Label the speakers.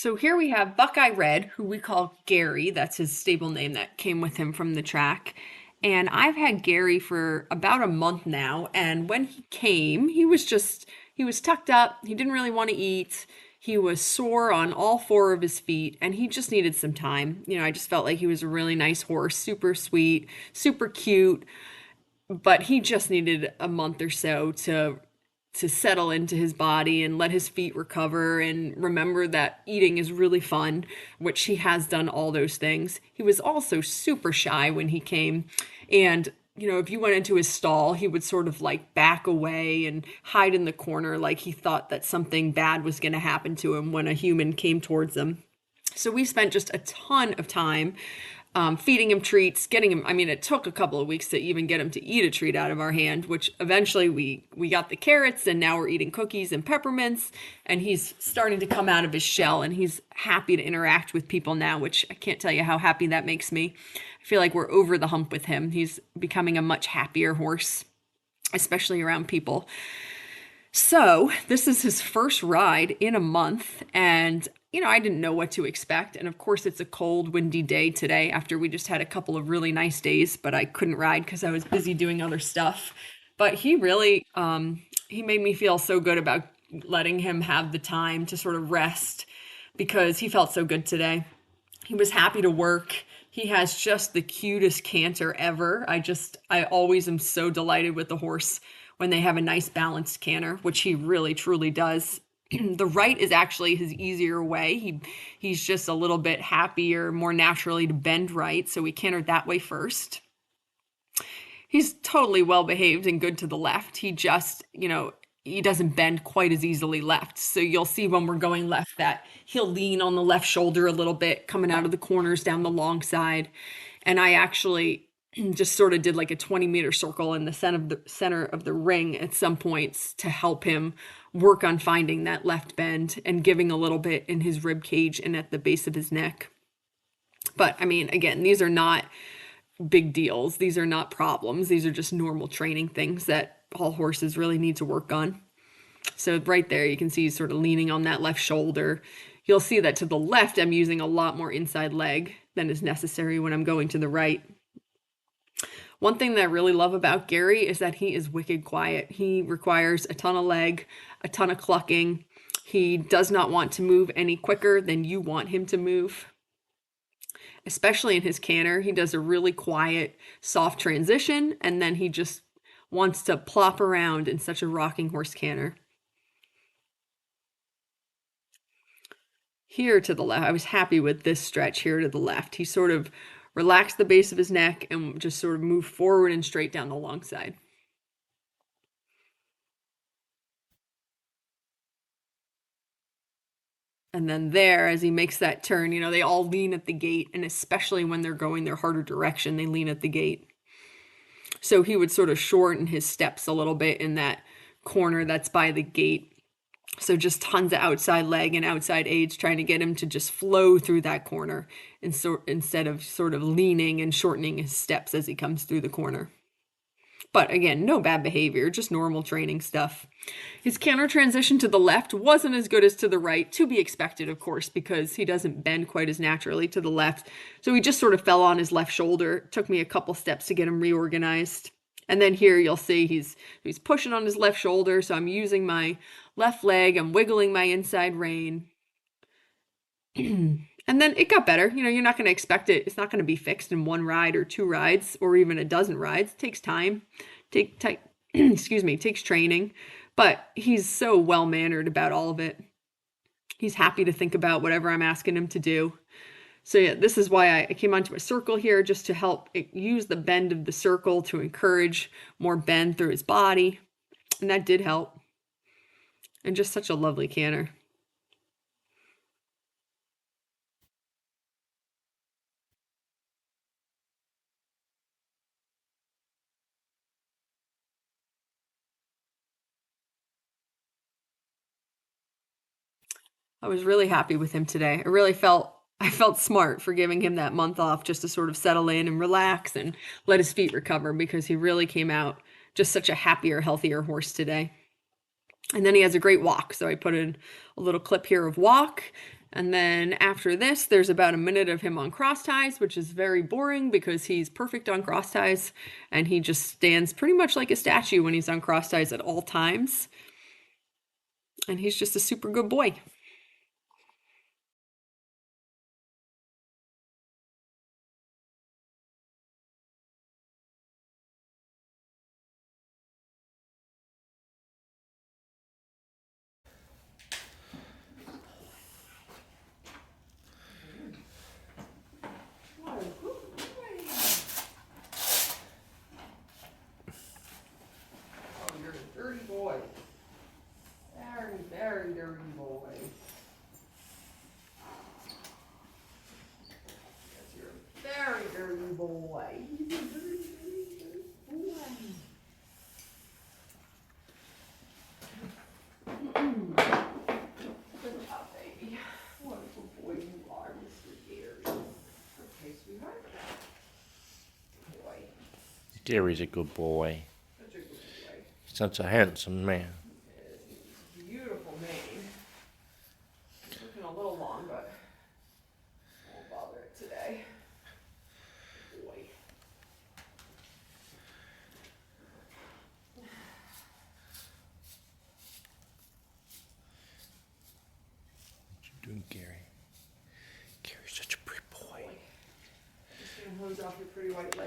Speaker 1: So here we have Buckeye Red, who we call Gary. That's his stable name that came with him from the track. And I've had Gary for about a month now. And when he came, he was tucked up. He didn't really want to eat. He was sore on all four of his feet, and he just needed some time. I just felt like he was a really nice horse, super sweet, super cute, but he just needed a month or so to settle into his body and let his feet recover and remember that eating is really fun, which he has done all those things. He was also super shy when he came. And, if you went into his stall, he would sort of like back away and hide in the corner like he thought that something bad was going to happen to him when a human came towards him. So we spent just a ton of time feeding him treats, getting him. I mean, it took a couple of weeks to even get him to eat a treat out of our hand, which eventually we got the carrots, and now we're eating cookies and peppermints, and he's starting to come out of his shell, and he's happy to interact with people now, which I can't tell you how happy that makes me. I feel like we're over the hump with him. He's becoming a much happier horse, especially around people. So, this is his first ride in a month, and I didn't know what to expect. And of course, it's a cold, windy day today after we just had a couple of really nice days, but I couldn't ride because I was busy doing other stuff. But he really, he made me feel so good about letting him have the time to sort of rest because he felt so good today. He was happy to work. He has just the cutest canter ever. I always am so delighted with the horse when they have a nice balanced canter, which he really truly does. The right is actually his easier way. He's just a little bit happier, more naturally to bend right, so we cantered that way first. He's totally well behaved and good to the left. He just, he doesn't bend quite as easily left. So you'll see when we're going left that he'll lean on the left shoulder a little bit, coming out of the corners down the long side. And I actually just sort of did like a 20-meter circle in the center of the ring at some points to help him work on finding that left bend and giving a little bit in his rib cage and at the base of his neck. But I mean, again, these are not big deals. These are not problems. These are just normal training things that all horses really need to work on. So right there, you can see he's sort of leaning on that left shoulder. You'll see that to the left, I'm using a lot more inside leg than is necessary when I'm going to the right. One thing that I really love about Gary is that he is wicked quiet. He requires a ton of leg, a ton of clucking. He does not want to move any quicker than you want him to move. Especially in his canter, he does a really quiet, soft transition, and then he just wants to plop around in such a rocking horse canter. Here to the left, I was happy with this stretch here to the left. He sort of relaxed the base of his neck and just sort of moved forward and straight down the long side. And then there, as he makes that turn, they all lean at the gate, and especially when they're going their harder direction, they lean at the gate. So he would sort of shorten his steps a little bit in that corner that's by the gate. So just tons of outside leg and outside aids trying to get him to just flow through that corner instead of sort of leaning and shortening his steps as he comes through the corner. But again, no bad behavior, just normal training stuff. His canter transition to the left wasn't as good as to the right, to be expected, of course, because he doesn't bend quite as naturally to the left. So he just sort of fell on his left shoulder. It took me a couple steps to get him reorganized. And then here you'll see he's pushing on his left shoulder, so I'm using my left leg, I'm wiggling my inside rein. And then it got better. You're not going to expect it. It's not going to be fixed in one ride or two rides or even a dozen rides. It takes time. Excuse me, takes training. But he's so well-mannered about all of it. He's happy to think about whatever I'm asking him to do. So yeah, this is why I came onto a circle here, just to help use the bend of the circle to encourage more bend through his body. And that did help. And just such a lovely canter. I was really happy with him today. I felt smart for giving him that month off just to sort of settle in and relax and let his feet recover because he really came out just such a happier, healthier horse today. And then he has a great walk. So I put in a little clip here of walk. And then after this, there's about a minute of him on cross ties, which is very boring because he's perfect on cross ties and he just stands pretty much like a statue when he's on cross ties at all times. And he's just a super good boy. Oh, you're a dirty boy. Very, very dirty boy. Yes, you're a very dirty boy. He's a dirty, dirty, dirty boy. Good job, baby. What a good boy you are, Mr. Gary. Okay, sweetheart. Boy.
Speaker 2: Gary's a good boy.
Speaker 1: Such a good boy.
Speaker 2: Such a handsome man.
Speaker 1: Beautiful mane. Looking a little long, but won't bother it today. Boy.
Speaker 2: What you doing, Gary? Gary's such a pretty boy.
Speaker 1: Just gonna hose off your pretty white leg.